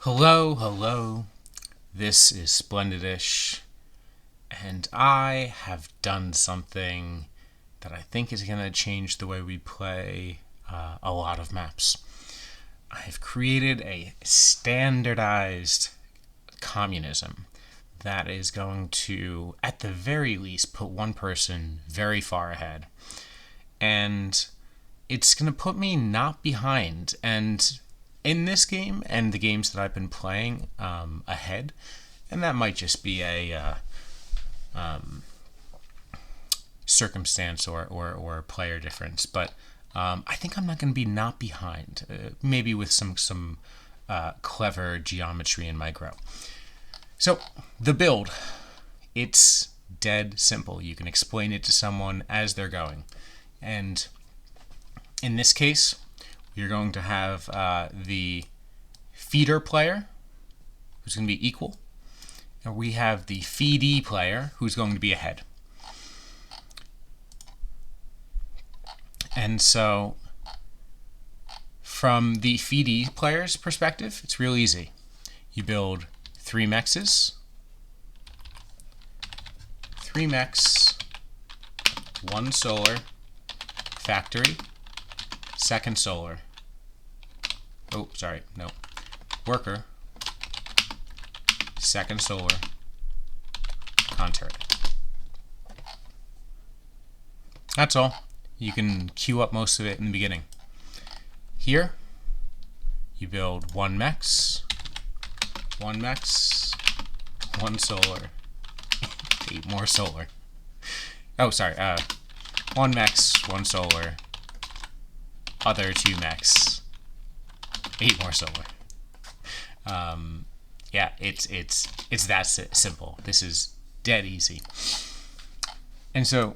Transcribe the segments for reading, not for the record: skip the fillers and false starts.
Hello, hello. This is Splendidish, and I have done something that I think is going to change the way we play a lot of maps. I have created a standardized communism that is going to, at the very least, put one person very far ahead. And it's going to put me not behind. And in this game and the games that I've been playing ahead, and that might just be a circumstance or player difference, but I think I'm not going to be not behind, maybe with some clever geometry in my grow. So the build, it's dead simple. You can explain it to someone as they're going. And in this case, you're going to have the feeder player, who's going to be equal. And we have the feedee player, who's going to be ahead. And so, from the feedee player's perspective, it's real easy. You build 3 mexes, 3 mex, 1 solar, factory, second solar. Oh, sorry, no. Worker, second solar, turret. That's all. You can queue up most of it in the beginning. Here, you build 1 mex, 1 mex, 1 solar, 8 more solar. Oh, sorry. 1 mex, 1 solar, other 2 mex, 8 more solar. Yeah, it's that simple. This is dead easy. And so,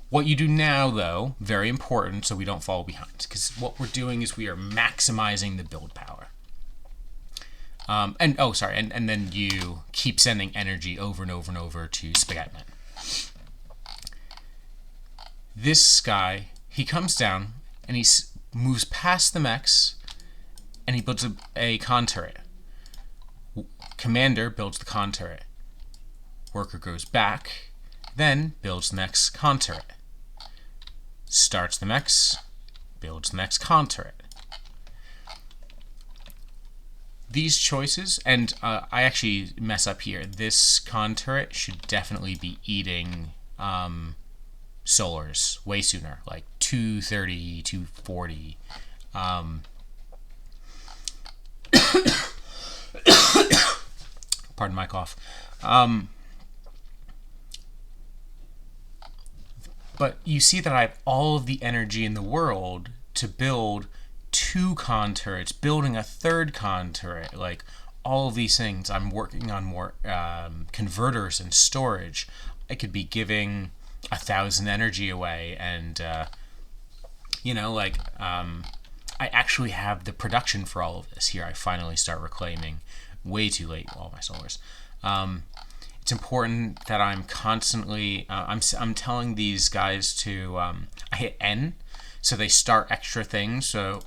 what you do now, though, very important, so we don't fall behind, because what we're doing is we are maximizing the build power. And then you keep sending energy over and over and over to Spaghetti Man. This guy, he comes down and he moves past the mechs and he builds a con turret. Commander builds the con turret. Worker goes back, then builds the next con turret. Starts the mechs, builds the next con turret. These choices, and I actually mess up here. This con turret should definitely be eating solars way sooner, like 230, 240. Pardon my cough. But you see that I have all of the energy in the world to build 2 con turrets, building a 3rd con turret, like all of these things. I'm working on more converters and storage. I could be giving 1,000 energy away, and I actually have the production for all of this. Here I finally start reclaiming way too late all my solars. It's important that I'm constantly I'm telling these guys to I hit N so they start extra things, so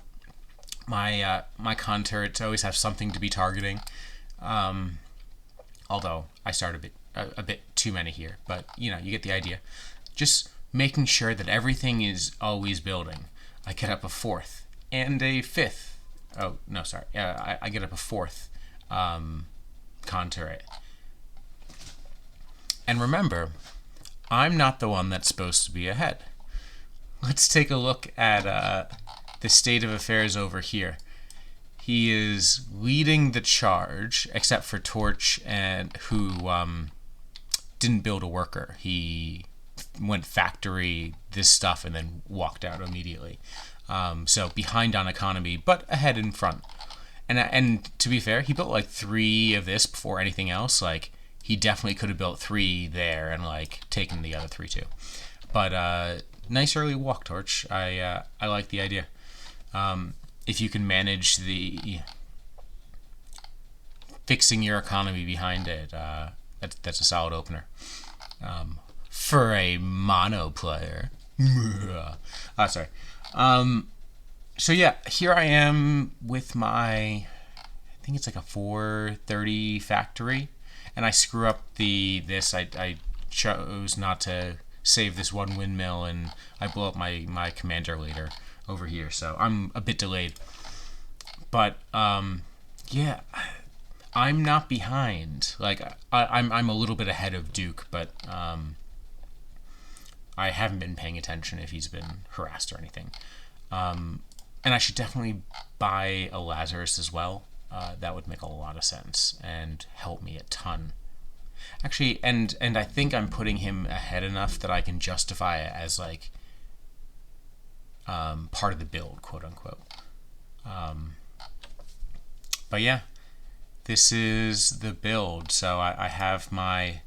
my con turrets always have something to be targeting, although I start a bit too many here, but you get the idea. Just making sure that everything is always building. I get up a 4th and a 5th. Oh no, sorry. I get up a 4th con turret. And remember, I'm not the one that's supposed to be ahead. Let's take a look at the state of affairs over here. He is leading the charge, except for Torch, and who didn't build a worker. He went factory, this stuff, and then walked out immediately. So behind on economy, but ahead in front. And to be fair, he built like 3 of this before anything else. Like, he definitely could have built 3 there and like taken the other 3 too. But nice early walk, Torch. I like the idea. If you can manage the fixing your economy behind it, that's a solid opener. For a mono player. Sorry. So yeah, here I am with my think it's like a 430 factory, and I screw up this. I chose not to save this one windmill, and I blow up my commander later over here, so I'm a bit delayed. But yeah, I'm not behind. Like I'm a little bit ahead of Duke, but I haven't been paying attention if he's been harassed or anything. And I should definitely buy a Lazarus as well. That would make a lot of sense and help me a ton. Actually, and I think I'm putting him ahead enough that I can justify it as like part of the build, quote unquote. But yeah, this is the build. So I have my,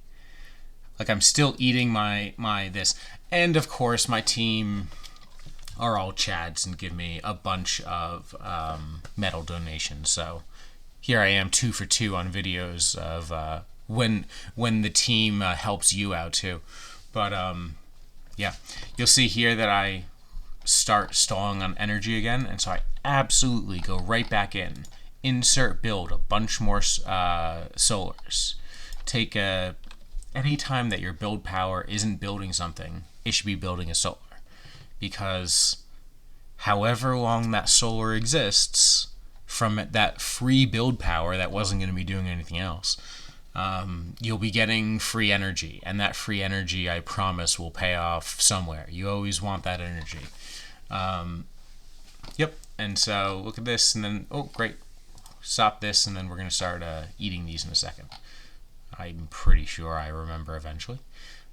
like, I'm still eating my this, and of course my team are all Chads and give me a bunch of metal donations. So here I am 2 for 2 on videos of when the team helps you out too. But yeah, you'll see here that I start stalling on energy again, and so I absolutely go right back in, insert build a bunch more solars. Take any time that your build power isn't building something, it should be building a solar, because however long that solar exists from that free build power that wasn't going to be doing anything else, you'll be getting free energy, and that free energy, I promise, will pay off somewhere. You always want that energy. Yep. And so look at this, and then, oh great, stop this, and then we're going to start eating these in a second. I'm pretty sure I remember eventually.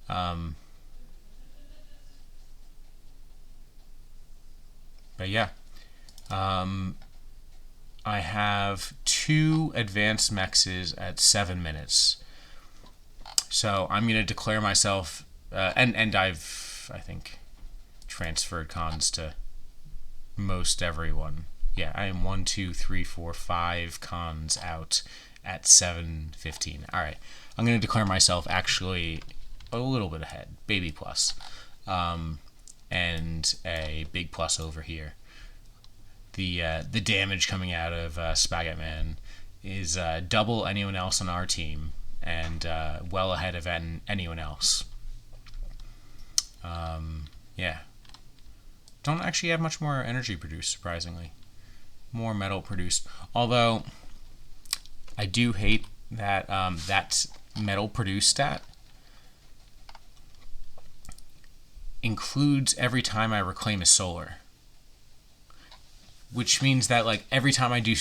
But yeah, I have 2 advanced mexes at 7 minutes. So I'm going to declare myself, and I've, I think, transferred cons to most everyone. Yeah, I am 1, 2, 3, 4, 5 cons out at 7:15. All right, I'm going to declare myself actually a little bit ahead, baby plus, and a big plus over here. The damage coming out of Spaghetti Man is double anyone else on our team, and well ahead of anyone else. Yeah. Don't actually have much more energy produced, surprisingly. More metal produced. Although, I do hate that that metal produced stat includes every time I reclaim a solar. Which means that, like, every time I do,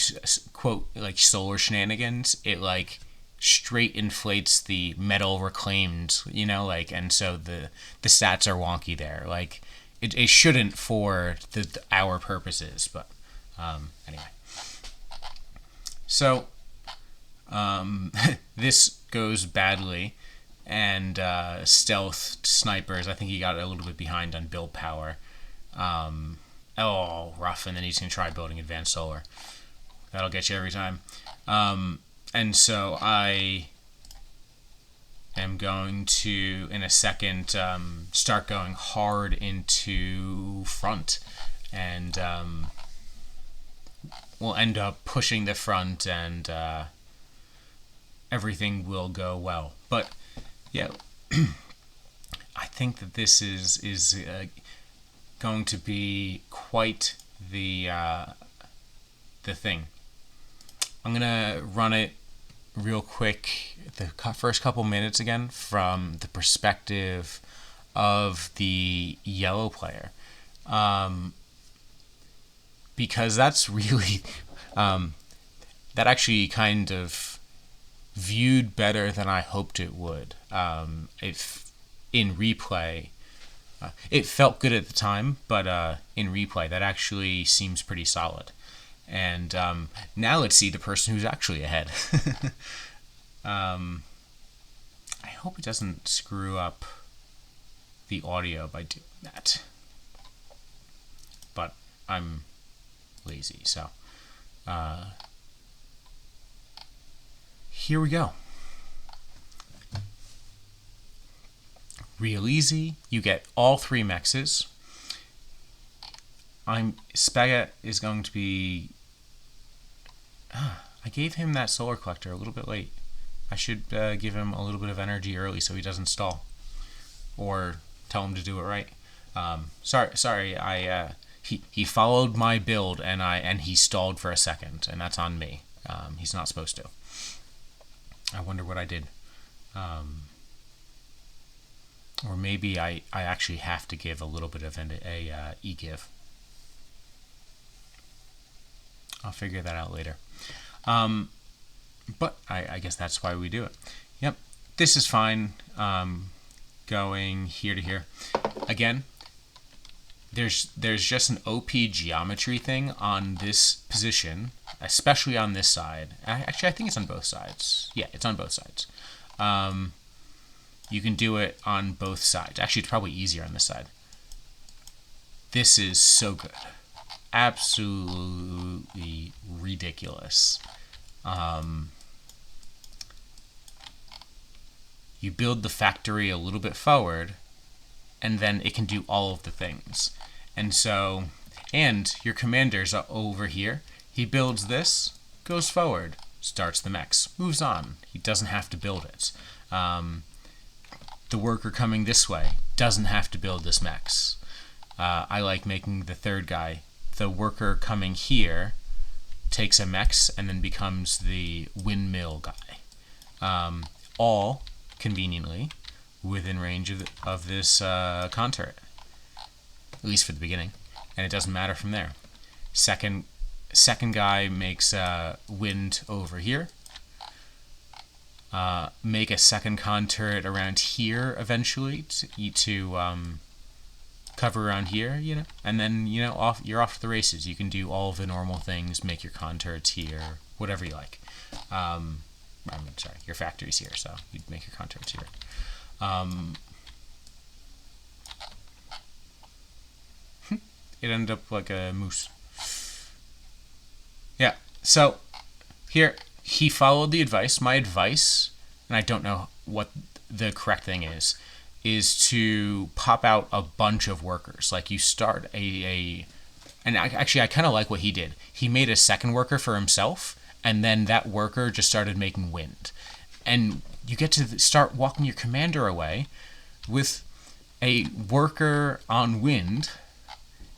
quote, like, solar shenanigans, it, like, straight inflates the metal reclaimed, you know, like, and so the stats are wonky there. Like, it shouldn't for our purposes, but anyway. So this goes badly, and stealth snipers, I think he got a little bit behind on build power. Oh, rough, and then he's going to try building advanced solar. That'll get you every time. And so I am going to, in a second, start going hard into front, and we'll end up pushing the front, and everything will go well. But yeah, I think that this is going to be quite the thing. I'm gonna run it real quick, the first couple minutes again, from the perspective of the yellow player, because that's really that actually kind of viewed better than I hoped it would. If in replay, it felt good at the time, but in replay, that actually seems pretty solid. And now let's see the person who's actually ahead. I hope it doesn't screw up the audio by doing that. But I'm lazy, so here we go. Real easy. You get all 3 mexes. Spaghetti is going to be... I gave him that solar collector a little bit late. I should give him a little bit of energy early so he doesn't stall, or tell him to do it right. Sorry. He followed my build and he stalled for a second, and that's on me. He's not supposed to. I wonder what I did. Or maybe I actually have to give a little bit of a e-give. I'll figure that out later. But I guess that's why we do it. Yep, this is fine. Going here to here. Again, there's just an OP geometry thing on this position, especially on this side. Actually, I think it's on both sides. Yeah, it's on both sides. You can do it on both sides. Actually, it's probably easier on this side. This is so good. Absolutely ridiculous. You build the factory a little bit forward, and then it can do all of the things. And your commander's over here. He builds this, goes forward, starts the Mex, moves on. He doesn't have to build it. The worker coming this way doesn't have to build this Mex. I like making the third guy. The worker coming here takes a Mex and then becomes the windmill guy. All conveniently within range of this con turret, at least for the beginning, and it doesn't matter from there. Second guy makes wind over here. Make a second con turret around here eventually to cover around here, and then you're off to the races. You can do all of the normal things, make your con turrets here, whatever you like. Your factory's here, so you'd make your con turrets here. It ended up like a moose. Yeah, so here he followed the advice. My advice, and I don't know what the correct thing is to pop out a bunch of workers. Like you start and actually I kind of like what he did. He made a second worker for himself, and then that worker just started making wind. And you get to start walking your commander away with a worker on wind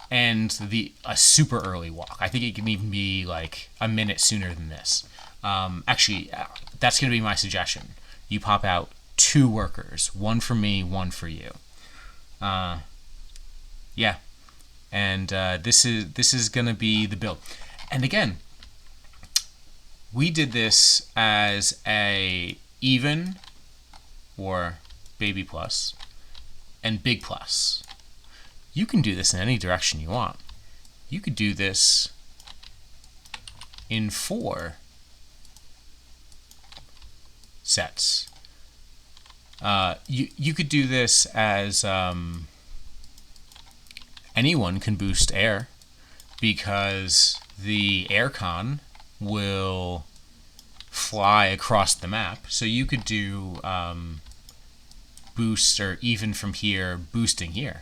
and a super early walk. I think it can even be like a minute sooner than this. Actually, that's going to be my suggestion. You pop out 2 workers, one for me, one for you. Yeah, and this is going to be the build. And again, we did this as a even or baby plus and big plus. You can do this in any direction you want. You could do this in 4 sets. You could do this as anyone can boost air, because the aircon will fly across the map. So you could do boost, or even from here, boosting here.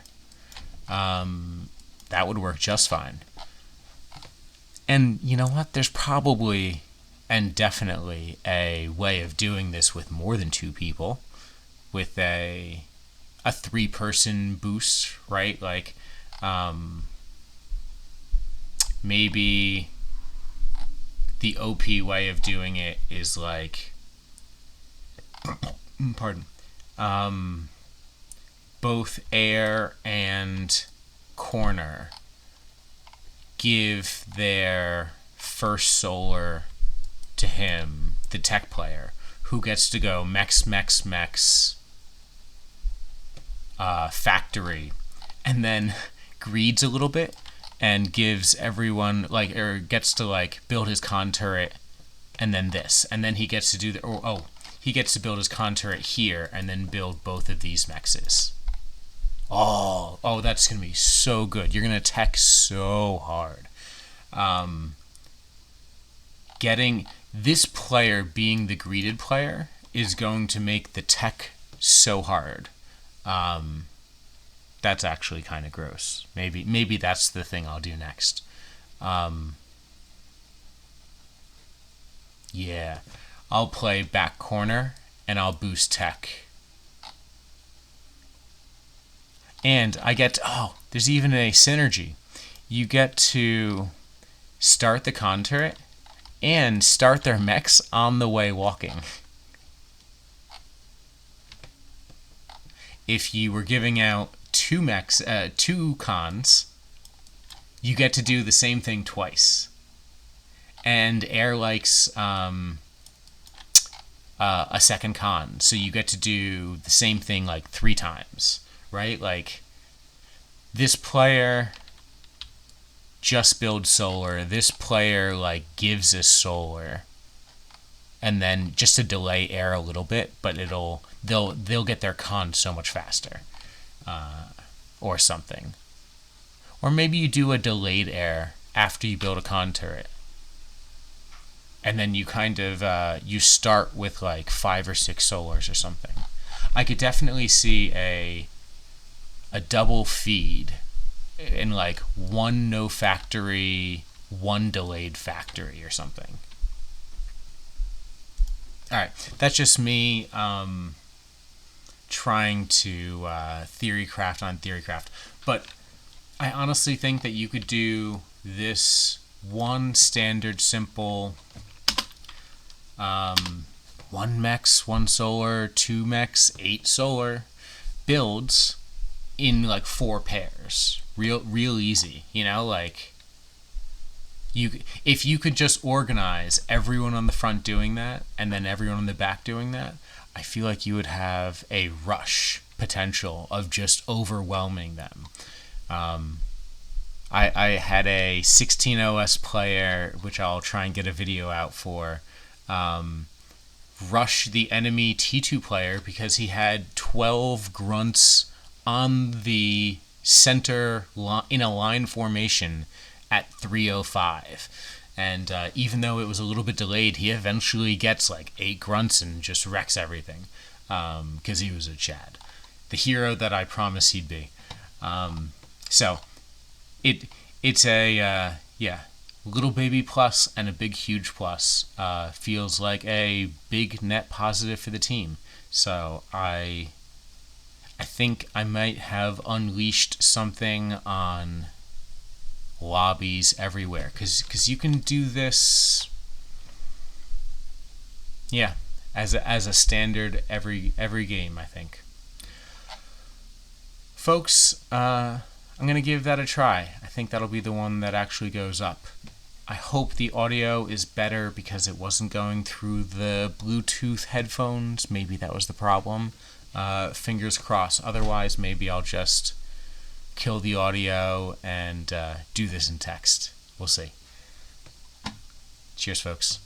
That would work just fine. And you know what? There's probably and definitely a way of doing this with more than 2 people, with a 3-person boost, right? Like maybe the OP way of doing it is like, both air and corner give their first solar to him, the tech player, who gets to go Mex Mex Mex factory, and then greeds a little bit and gives everyone or gets to build his con turret, and then this, and then he gets to do he gets to build his con turret here and then build both of these mexes. Oh, that's gonna be so good. You're gonna tech so hard. Getting this player being the greeted player is going to make the tech so hard. That's actually kind of gross. Maybe that's the thing I'll do next. Yeah. I'll play back corner, and I'll boost tech. And I get, there's even a synergy. You get to start the con turret and start their mechs on the way walking. If you were giving out two cons, you get to do the same thing twice. And air likes a second con, so you get to do the same thing like 3 times, right? Like, this player just builds solar, this player like gives us solar, and then just to delay air a little bit, but they'll get their con so much faster, or something. Or maybe you do a delayed air after you build a con turret, and then you kind of you start with like 5 or 6 solars or something. I could definitely see a double feed in like 1 no factory, 1 delayed factory or something. Alright, that's just me trying to theory craft on theory craft. But I honestly think that you could do this one standard simple 1 Mex, 1 solar, 2 Mex, 8 solar builds in like 4 pairs. Real easy, like if you could just organize everyone on the front doing that and then everyone on the back doing that, I feel like you would have a rush potential of just overwhelming them. I had a 16 OS player, which I'll try and get a video out for, rush the enemy T2 player because he had 12 grunts on the center in a line formation at 305. And even though it was a little bit delayed, he eventually gets like 8 grunts and just wrecks everything because he was a Chad. The hero that I promised he'd be. So it's a little baby plus and a big huge plus. Feels like a big net positive for the team. So I think I might have unleashed something on lobbies everywhere, because you can do this as a standard every game, I think. Folks, I'm going to give that a try. I think that'll be the one that actually goes up. I hope the audio is better because it wasn't going through the Bluetooth headphones. Maybe that was the problem. Fingers crossed. Otherwise, maybe I'll just kill the audio and do this in text. We'll see. Cheers, folks.